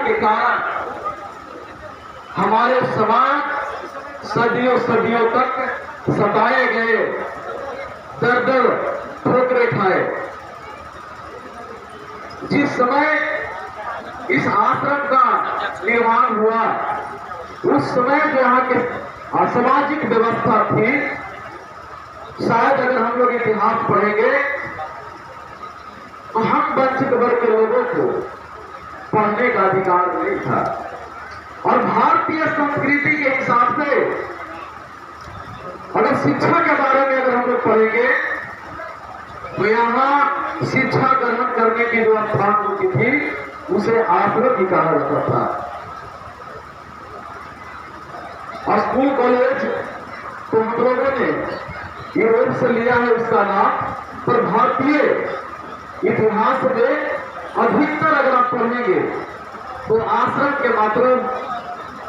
के कारण हमारे समाज सदियों सदियों तक सताए गए, दर दर ठोकरें खाए। जिस समय इस आश्रम का निर्माण हुआ उस समय जो यहाँ के असामाजिक व्यवस्था थी, शायद अगर हम लोग इतिहास पढ़ेंगे तो हम वंचित वर्ग के लोगों को पढ़ने का अधिकार नहीं था। और भारतीय संस्कृति के हिसाब से अगर शिक्षा के बारे में अगर हम लोग पढ़ेंगे तो यहाँ शिक्षा ग्रहण करने की जो स्थान होती थी उसे आश्रम ही कहा जाता था। और स्कूल कॉलेज तो हम लोगों ने यूरोप से लिया है उसका नाम, पर भारतीय इतिहास में अधिकतर अगर आप पढ़ेंगे तो आश्रम के मतलब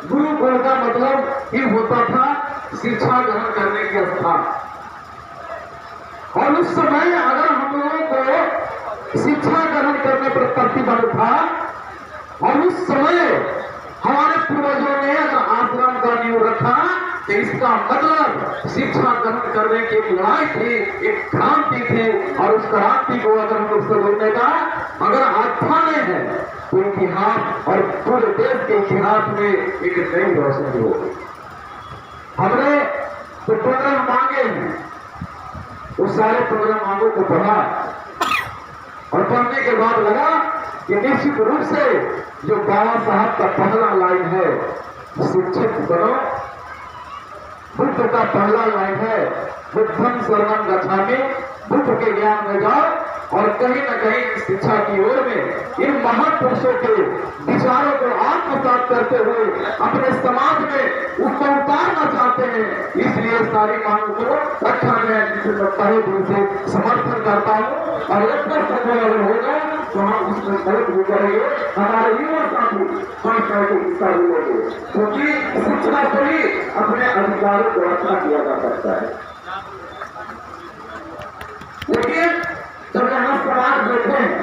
गुरुकुल का मतलब ही होता था शिक्षा ग्रहण करने के स्थान। और उस समय अगर हम लोगों को शिक्षा ग्रहण करने पर प्रतिबंध था और उस समय हमारे पूर्वजों ने अगर आश्रम का नींव रखा तो इसका मतलब शिक्षा ग्रहण करने की एक लड़ाई थी, एक क्रांति थी। और उस क्रांति को अगर हम लोग समझने का अगर आख्याने है तो इतिहास और पूरे देश के इतिहास में एक नई रोशनी होगी। हमने तो प्रोग्राम मांगे हैं, उस सारे प्रोग्राम मांगों को पढ़ा और पढ़ने के बाद लगा कि निश्चित रूप से जो बाबा साहब का पहला लाइन है शिक्षित बनो, बुद्ध का पहला लाइन है बुद्धं शरणं गच्छामि, बुद्ध के ज्ञान में जाओ। और कहीं न कहीं शिक्षा की ओर में इन महापुरुषों के विचारों को आत्मसात करते हुए अपने समाज में उसको उतारना चाहते हैं। इसलिए सारी मांगों को रखा गया, जिसे मैं तहे दिल से समर्थन करता हूँ। और इतना संभव अगर होगा तो हम उसमें मदद भी करेंगे, हमारे युवा साथी संस्था को हिस्सा भी लेंगे, क्योंकि शिक्षा से ही अपने अधिकारों को रक्षा किया जा सकता है। लेकिन जब यहाँ समाज बैठे हैं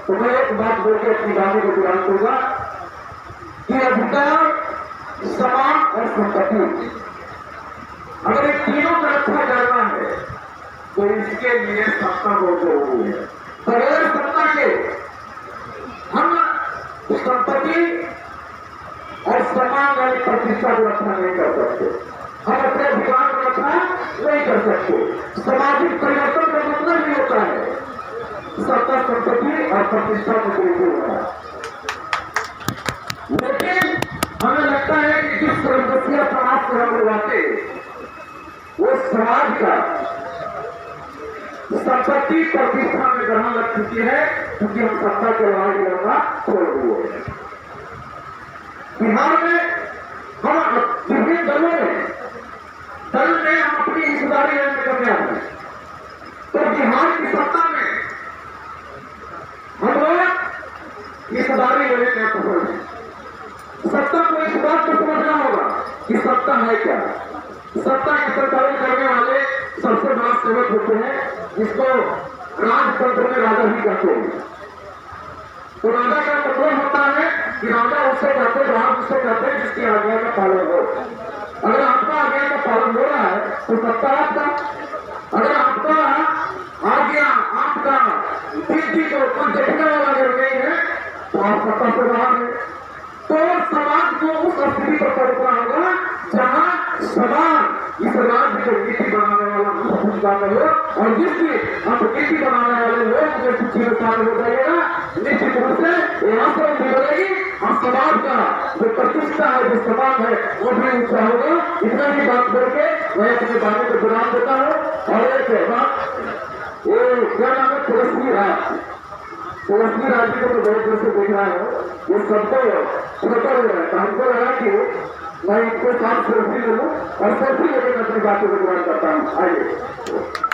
तो मैं एक बात बोलकर अपनी गाने को विराम दूंगा कि अधिकार, समान और संपत्ति, अगर इन तीनों को रक्षा करना है तो इसके लिए सत्ता बहुत जरूरी है। बगैर सत्ता के हम संपत्ति और समान वाली प्रतिष्ठा को रक्षा नहीं कर सकते, हम अपने अधिकार को रक्षा नहीं कर सकते। सामाजिक परिवर्तन का मतलब भी होता है सत्ता, संपत्ति और प्रतिष्ठा को बिल्कुल होता है। लेकिन हमें लगता है कि जिस समस्या समाज से हम लगाते वो समाज का संपत्ति प्रतिष्ठा में ग्रहण लग चुकी है, क्योंकि हम सत्ता के लड़ाई लड़ना छोड़ दिए। बिहार में हम विभिन्न दलों में हम अपनी हिस्सेदारी लेने करने आते हैं, तो बिहार की सत्ता में हम लोग हिस्सेदारी लेने का सफल है। सत्ता को इस बात को समझना होगा कि सत्ता है क्या। सत्ता का संचालन करने वाले सबसे बड़ा सेवक होते हैं, जिसको राजतंत्र में राजा ही कहते हैं। तो राजा का मतलब होता है कि राजा उससे कहते हैं, राज उससे कहते हैं जिसकी आज्ञा का पालन हो। अगर आपका आज्ञा का पालन हो रहा है तो सत्ता आपका, अगर आपका आज्ञा आपका नीति को देखने वाला अगर नहीं है तो आप सत्ता से बाहर है। तो समाज को उस स्थिति पर पहुंचना होगा जहां समाज इस राज्य को नीति बनाने वाला भूमिका में हो, और जिसकी आप नीति बनाने वाले लोग जो सूची में शामिल हो जाएगा, निश्चित रूप से यहाँ से बिगड़ेगी और समाज का जो प्रतिष्ठा है, जो समाज है, वो भी ऊंचा होगा। इतना ही बात करके मैं अपने बातों को विराम देता हूँ। और एक बात, ये क्या नाम है, तुलसी राज, तुलसी राज को तो बहुत देर से देख रहा हूँ, ये सबको छोटा हो रहा है। तो हमको लगा कि मैं इनको साथ सेल्फी ले लूँ और सेल्फी लेकर अपनी बातों को विराम करता हूँ। आइए।